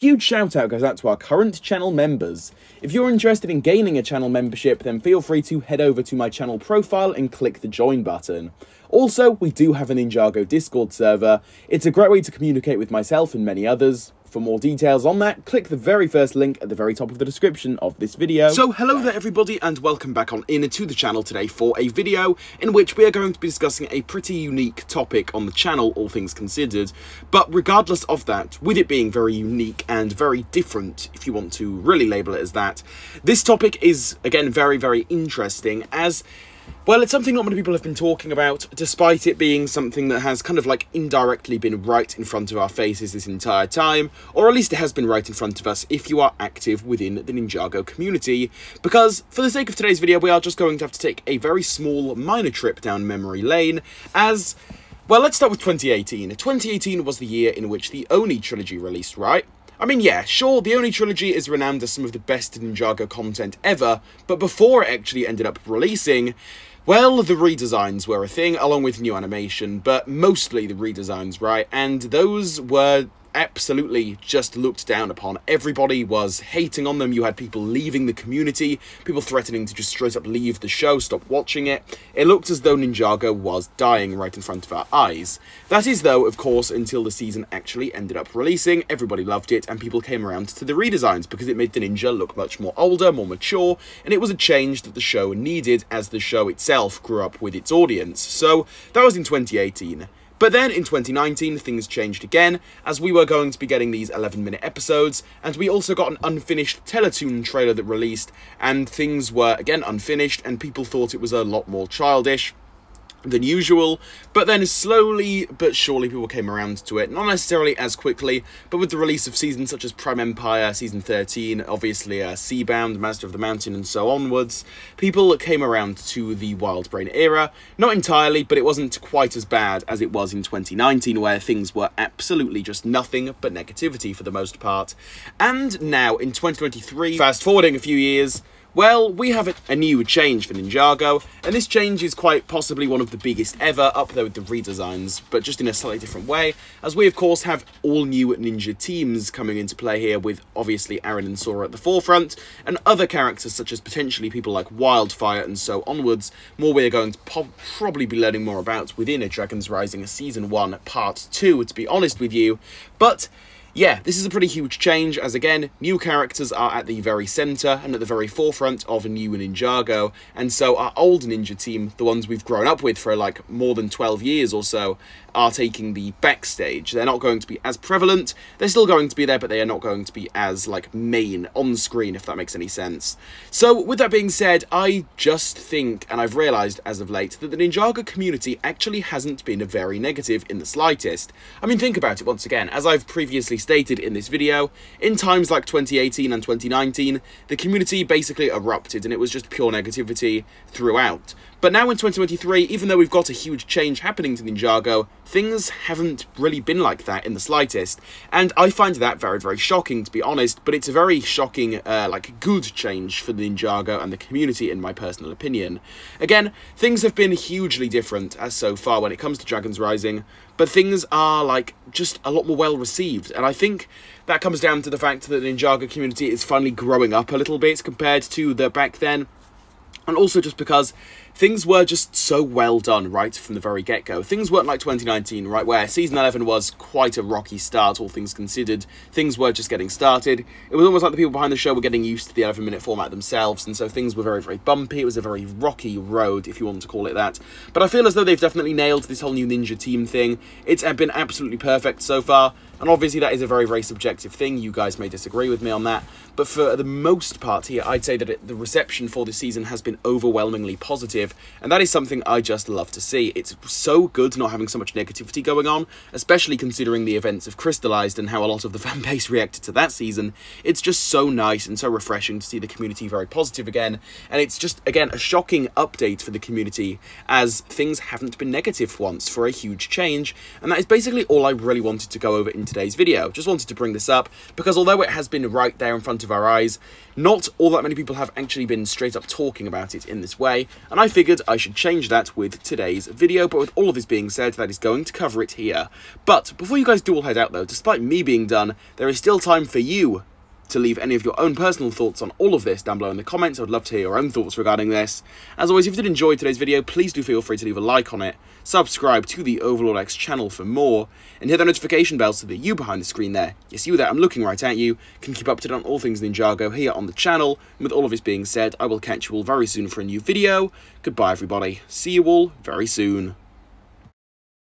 Huge shout out goes out to our current channel members. If you're interested in gaining a channel membership, then feel free to head over to my channel profile and click the join button. Also, we do have a Ninjago Discord server. It's a great way to communicate with myself and many others. For more details on that, click the very first link at the very top of the description of this video. So hello there everybody, and welcome back on in to the channel today for a video in which we are going to be discussing a pretty unique topic on the channel, all things considered. But regardless of that, with it being very unique and very different, if you want to really label it as that, this topic is, again, very, very interesting as... well, it's something not many people have been talking about, despite it being something that has kind of like indirectly been right in front of our faces this entire time, or at least it has been right in front of us if you are active within the Ninjago community, because for the sake of today's video, we are just going to have to take a very small, minor trip down memory lane as... well, let's start with 2018. 2018 was the year in which the Oni trilogy released, right? I mean, yeah, sure, the Oni trilogy is renowned as some of the best Ninjago content ever, but before it actually ended up releasing, well, the redesigns were a thing, along with new animation, but mostly the redesigns, right? And those were absolutely just looked down upon. Everybody was hating on them. You had people leaving the community, people threatening to just straight up leave the show, stop watching it. It looked as though Ninjago was dying right in front of our eyes. That is, though, of course, until the season actually ended up releasing. Everybody loved it, and people came around to the redesigns because it made the ninja look much more older, more mature, and it was a change that the show needed as the show itself grew up with its audience. So that was in 2018. But then in 2019, things changed again, as we were going to be getting these 11-minute episodes, and we also got an unfinished Teletoon trailer that released, and things were, again, unfinished, and people thought it was a lot more childish than usual. But then slowly but surely people came around to it, not necessarily as quickly, but with the release of seasons such as Prime Empire, Season 13, obviously Seabound, Master of the Mountain, and so onwards, people came around to the Wild Brain era. Not entirely, but it wasn't quite as bad as it was in 2019, where things were absolutely just nothing but negativity for the most part. And now, in 2023, fast forwarding a few years, well, we have a new change for Ninjago, and this change is quite possibly one of the biggest ever, up there with the redesigns, but just in a slightly different way, as we of course have all new ninja teams coming into play here, with obviously Aaron and Sora at the forefront, and other characters such as potentially people like Wildfire and so onwards, more we're going to probably be learning more about within a Dragons Rising Season 1 Part 2, to be honest with you. But yeah, this is a pretty huge change, as again, new characters are at the very centre and at the very forefront of a new Ninjago, and so our old ninja team, the ones we've grown up with for like more than 12 years or so, are taking the backstage. They're not going to be as prevalent, they're still going to be there, but they are not going to be as, like, main on screen, if that makes any sense. So, with that being said, I just think, and I've realised as of late, that the Ninjago community actually hasn't been very negative in the slightest. I mean, think about it once again, as I've previously stated in this video, in times like 2018 and 2019, the community basically erupted, and it was just pure negativity throughout. But now in 2023, even though we've got a huge change happening to Ninjago, things haven't really been like that in the slightest. And I find that very, very shocking, to be honest, but it's a very shocking, like, good change for the Ninjago and the community, in my personal opinion. Again, things have been hugely different as so far when it comes to Dragons Rising, but things are, like, just a lot more well received, and I think that comes down to the fact that the Ninjago community is finally growing up a little bit compared to the back then. And also just because things were just so well done right from the very get-go. Things weren't like 2019, right, where Season 11 was quite a rocky start, all things considered. Things were just getting started. It was almost like the people behind the show were getting used to the 11-minute format themselves, and so things were very, very bumpy. It was a very rocky road, if you want to call it that. But I feel as though they've definitely nailed this whole new ninja team thing. It's been absolutely perfect so far, and obviously that is a very, very subjective thing. You guys may disagree with me on that, but for the most part here, I'd say that the reception for this season has been overwhelmingly positive, and that is something I just love to see. It's so good not having so much negativity going on, especially considering the events of Crystalized and how a lot of the fan base reacted to that season. It's just so nice and so refreshing to see the community very positive again, and it's just, again, a shocking update for the community, as things haven't been negative for once for a huge change, and that is basically all I really wanted to go over in today's video. Just wanted to bring this up, because although it has been right there in front of our eyes, not all that many people have actually been straight up talking about about it in this way, and I figured I should change that with today's video, but with all of this being said, that is going to cover it here. But before you guys do all head out though, despite me being done, there is still time for you to leave any of your own personal thoughts on all of this down below in the comments. I would love to hear your own thoughts regarding this. As always, if you did enjoy today's video, please do feel free to leave a like on it, subscribe to the Overlord X channel for more, and hit the notification bell so that you behind the screen there, yes you there, I'm looking right at you, can keep up to date on all things Ninjago here on the channel. And with all of this being said, I will catch you all very soon for a new video. Goodbye everybody, see you all very soon.